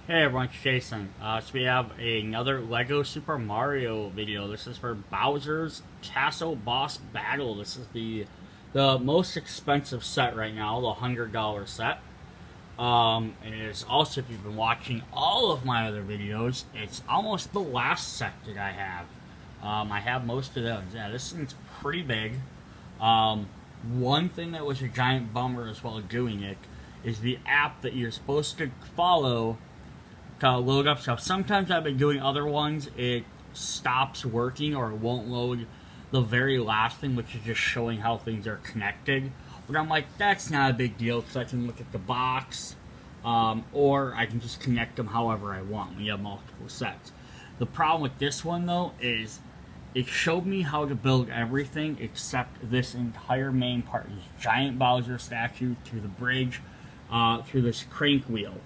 Hey everyone, it's Jason. So we have another Lego Super Mario video. This is for Bowser's Castle Boss Battle. This is the most expensive set right now, the $100 set. And it is also, if you've been watching all of my other videos, it's almost the last set that I have. I have most of those. Yeah, this thing's pretty big. One thing that was a giant bummer as well doing it is the app that you're supposed to follow to load up stuff. Sometimes I've been doing other ones, it stops working or it won't load the very last thing, which is just showing how things are connected. But I'm like, that's not a big deal because I can look at the box, or I can just connect them however I want when you have multiple sets. The problem with this one though is it showed me how to build everything except this entire main part. This giant Bowser statue through the bridge, through this crank wheel.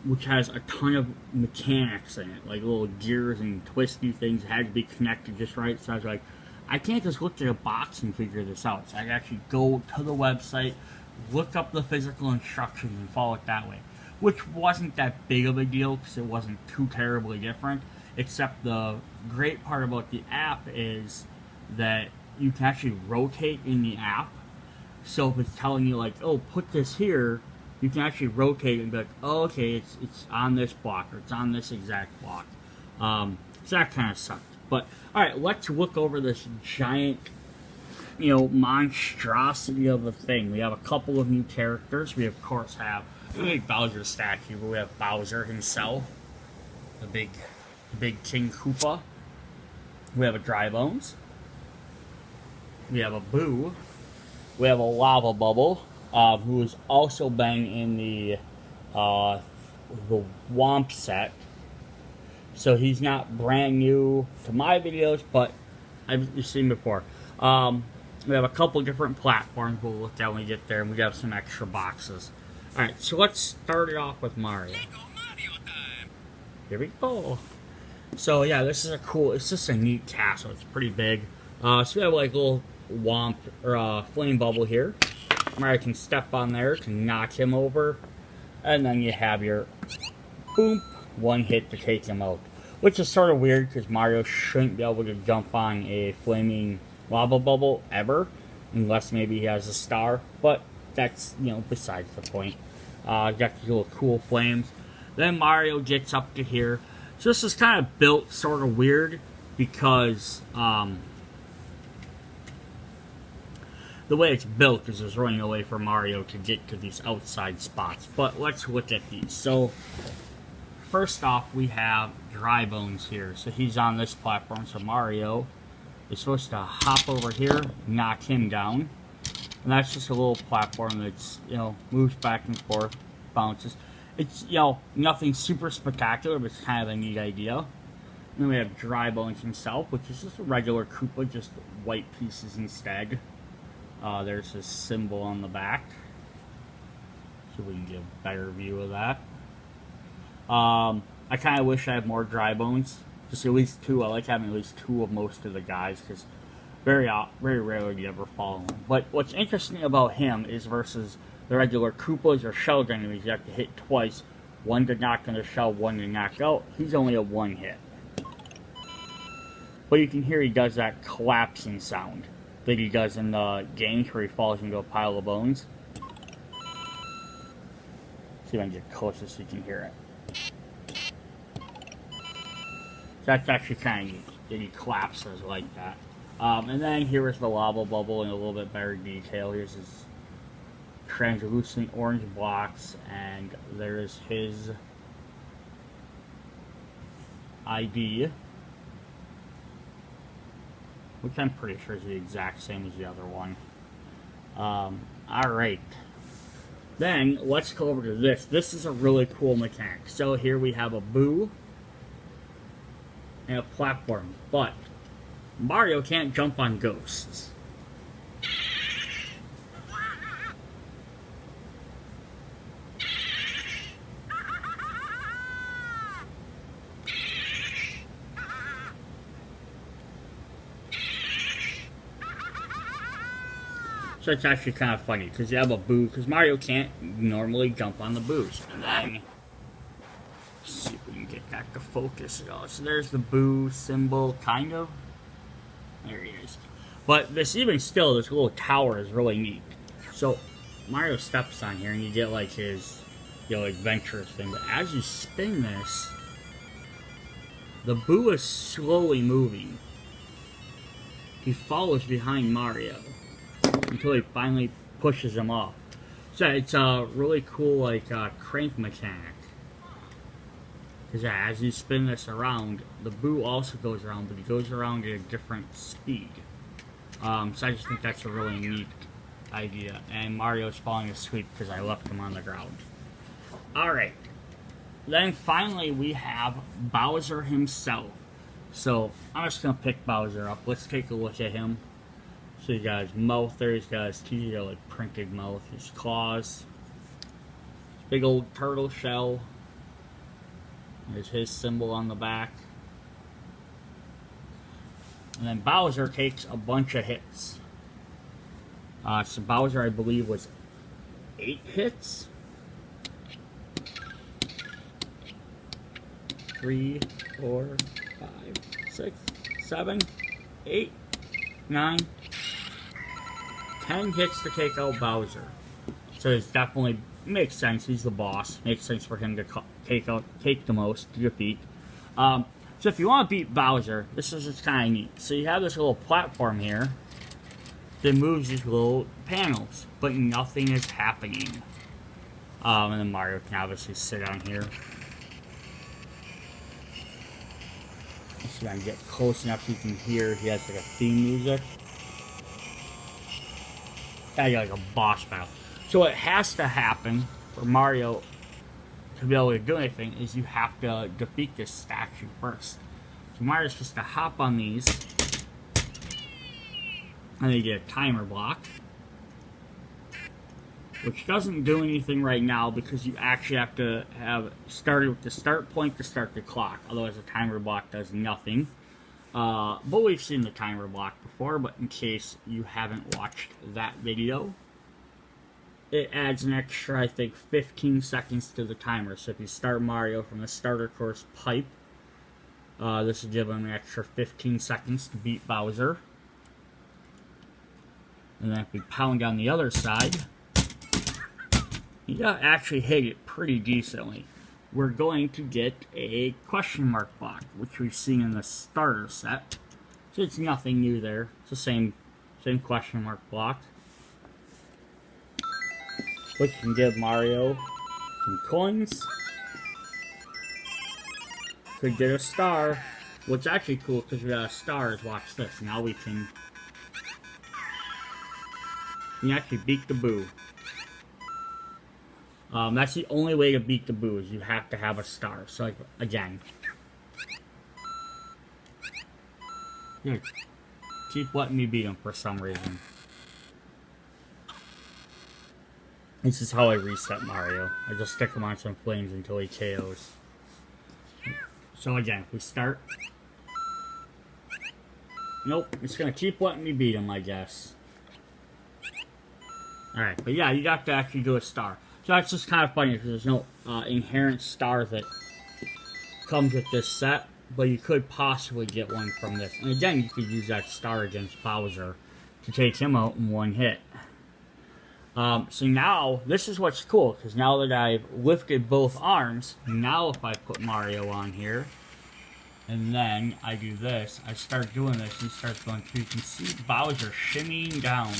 Which has a ton of mechanics in it, like little gears and twisty things that had to be connected just right. So I was like, I can't just look at a box and figure this out. So I actually go to the website, look up the physical instructions, and follow it that way. Which wasn't that big of a deal because it wasn't too terribly different. Except the great part about the app is that you can actually rotate in the app. So if it's telling you like, oh, put this here, you can actually rotate and be like, oh, okay, it's on this block, or it's on this exact block. So that kind of sucked. But, alright, let's look over this giant, monstrosity of a thing. We have a couple of new characters. We, of course, have the big Bowser statue, but we have Bowser himself, the big King Koopa. We have a Dry Bones. We have a Boo. We have a Lava Bubble. Who is also been in the Womp set. So he's not brand new to my videos, but I've seen before. We have a couple different platforms we'll look at when we get there, and we have some extra boxes. Alright, so let's start it off with Mario. Here we go. So yeah, this is it's just a neat castle. It's pretty big. So we have like a little Womp, or Flame Bubble here. Mario can step on there to knock him over, and then you have your boom, one hit to take him out. Which is sort of weird because Mario shouldn't be able to jump on a flaming lava bubble ever, unless maybe he has a star. But that's, besides the point. Got these little cool flames. Then Mario gets up to here. So this is kind of built sort of weird because the way it's built is there's running away for Mario to get to these outside spots. But let's look at these. So, first off, we have Dry Bones here. So he's on this platform. So Mario is supposed to hop over here, knock him down. And that's just a little platform that's, moves back and forth, bounces. It's, nothing super spectacular, but it's kind of a neat idea. And then we have Dry Bones himself, which is just a regular Koopa, just white pieces instead. There's his symbol on the back. So we can get a better view of that. I kind of wish I had more Dry Bones. Just at least two. I like having at least two of most of the guys because very rarely do you ever follow them. But what's interesting about him is versus the regular Koopas or shell enemies, you have to hit twice. One to knock in the shell, one to knock out. He's only a one hit. But you can hear he does that collapsing sound that he does in the games where he falls into a pile of bones. See if I can get closer so you can hear it. So that's actually kind of neat that he collapses like that. And then here is the lava bubble in a little bit better detail. Here's his translucent orange blocks, and there's his ID, which I'm pretty sure is the exact same as the other one. Alright. Then, let's go over to this. This is a really cool mechanic. So here we have a Boo and a platform, but Mario can't jump on ghosts. So it's actually kind of funny, because you have a Boo, because Mario can't normally jump on the Boos. And then Let's see if we can get that to focus at all. So there's the Boo symbol, kind of. There he is. But this, even still, this little tower is really neat. So Mario steps on here and you get like his, adventurous thing. But as you spin this, the Boo is slowly moving. He follows behind Mario until he finally pushes him off. So it's a really cool, like, crank mechanic. Because as you spin this around, the Boo also goes around, but he goes around at a different speed. So I just think that's a really neat idea. And Mario's falling asleep because I left him on the ground. Alright. Then finally we have Bowser himself. So I'm just going to pick Bowser up. Let's take a look at him. So you got his mouth there, he's got his teeth, he's got like printed mouth, his claws. Big old turtle shell. There's his symbol on the back. And then Bowser takes a bunch of hits. So Bowser, I believe, was 8 hits. 3, 4, 5, 6, 7, 8, 9, 10 hits to take out Bowser. So it definitely makes sense. He's the boss. Makes sense for him to take the most to defeat. So if you want to beat Bowser, this is just kind of neat. So you have this little platform here that moves these little panels, but nothing is happening. And then Mario can obviously sit on here. Let's see if I can get close enough so you can hear. He has like a theme music. I got like a boss battle. So what has to happen for Mario to be able to do anything is you have to defeat this statue first. So Mario's supposed to hop on these, and then you get a timer block, which doesn't do anything right now because you actually have to have started with the start point to start the clock. Otherwise, the timer block does nothing. But we've seen the timer block before, but in case you haven't watched that video, it adds an extra, I think, 15 seconds to the timer. So if you start Mario from the starter course pipe, this will give him an extra 15 seconds to beat Bowser. And then if we pound on the other side, you gotta actually hit it pretty decently. We're going to get a question mark block, which we've seen in the starter set. So it's nothing new there. It's the same question mark block. Which can give Mario some coins. Could get a star. What's actually cool because we got a star is, watch this. Now we can actually beat the Boo. That's the only way to beat the Boo, is you have to have a star. So, like, again. Here, keep letting me beat him for some reason. This is how I reset Mario. I just stick him on some flames until he KOs. So again, we start. Nope, it's gonna keep letting me beat him, I guess. Alright, but yeah, you have to actually do a star. So that's just kind of funny because there's no inherent star that comes with this set, but you could possibly get one from this. And again, you could use that star against Bowser to take him out in one hit. So now, this is what's cool, because now that I've lifted both arms, now if I put Mario on here, and then I do this, I start doing this, and starts going through, you can see Bowser shimmying down.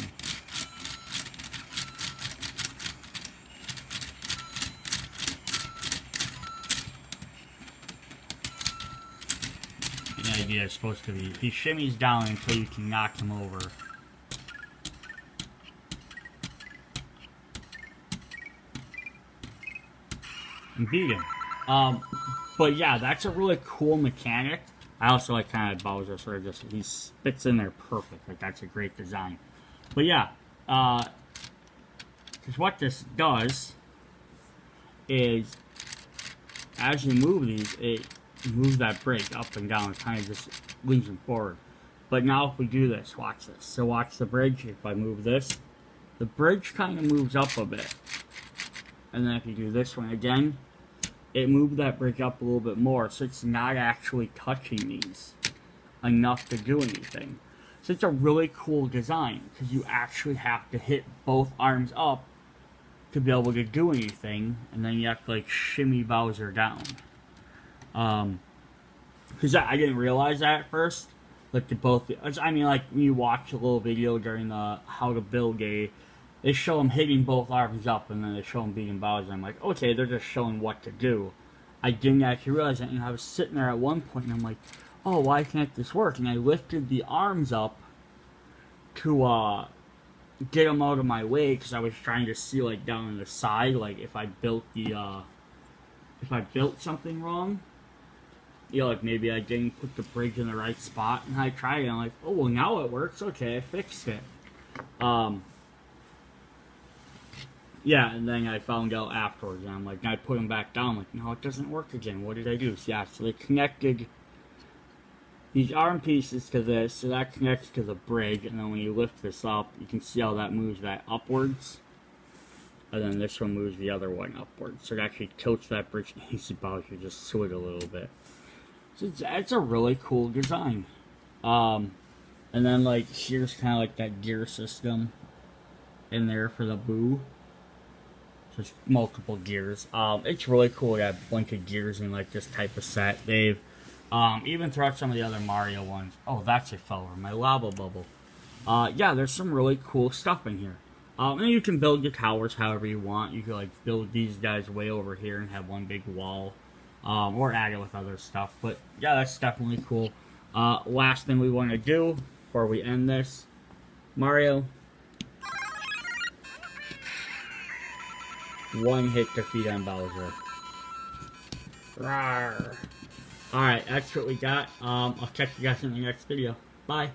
The idea is supposed to be, he shimmies down until you can knock him over. And beat him. But yeah, that's a really cool mechanic. I also like kind of Bowser, sort of just, he fits in there perfect. Like, that's a great design. But yeah, because what this does is, as you move these, it moves that brake up and down. It kind of just leans them forward. But now if we do this, watch this. So watch the bridge. If I move this, the bridge kind of moves up a bit. And then if you do this one again, it moved that bridge up a little bit more, so it's not actually touching these enough to do anything. So it's a really cool design, because you actually have to hit both arms up to be able to do anything, and then you have to like shimmy Bowser down. Because I didn't realize that at first. Like I mean, like when you watch a little video during the how to build day, they show him hitting both arms up, and then they show him beating Bowser. I'm like, okay, they're just showing what to do. I didn't actually realize that, and I was sitting there at one point, and I'm like, oh, why can't this work? And I lifted the arms up to get them out of my way, because I was trying to see like down on the side, like if I built something wrong. You know, like maybe I didn't put the bridge in the right spot, and I tried it, and I'm like, oh, well, now it works. Okay, I fixed it. Yeah, and then I found out afterwards, and I'm like, I put them back down, like, no, it doesn't work again. What did I do? So, yeah, so they connected these arm pieces to this, so that connects to the bridge, and then when you lift this up, you can see how that moves that upwards, and then this one moves the other one upwards. So it actually tilts that bridge, and you see Bowser just swing a little bit. So it's a really cool design. And then, like, here's kind of like that gear system in there for the Boo. So it's multiple gears. It's really cool to have a bunch of gears in, like, this type of set. They've, even throughout some of the other Mario ones. Oh, that's a fell over, my lava bubble. Yeah, there's some really cool stuff in here. And you can build your towers however you want. You can, like, build these guys way over here and have one big wall. Or add it with other stuff. But yeah, that's definitely cool. Last thing we want to do before we end this, Mario, one hit defeat on Bowser. Rawr. Alright, that's what we got. I'll catch you guys in the next video. Bye.